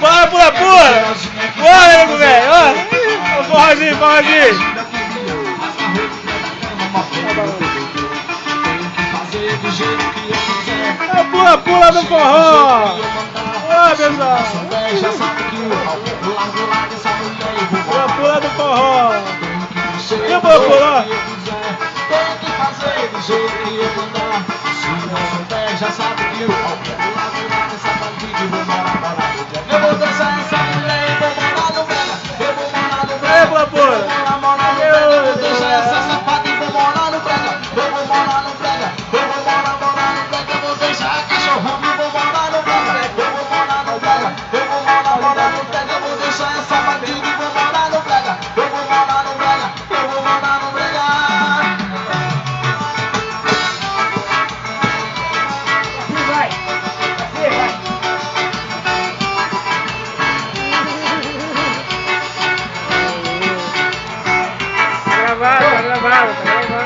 Bora, pula, pula! Bora, nego, velho! Ó, forrozinho, forrozinho! Pula, pula no forró! Ó, pessoal! Pula, pula no forró! E o pula? Tem que fazer do jeito que eu mandar. Se não souber, já sabe que eu vou lá nessa bandida e vou morar no Brega. Eu vou dançar essa mulher e vou morar no Brega. Eu vou morar no Brega. Ei, Blapura! Eu vou deixar essa safada e vou morar no Brega. Eu vou morar no Brega. Eu vou morar no Brega. Eu vou deixar a cachorrão e vou morar no Brega. Eu vou morar no Brega. Eu vou morar no Brega. Eu vou deixar essa bandida e vou morar no Brega. Eu vou morar no Brega. Eu vou morar no Brega. Tá gravado, tá gravado, tá gravado.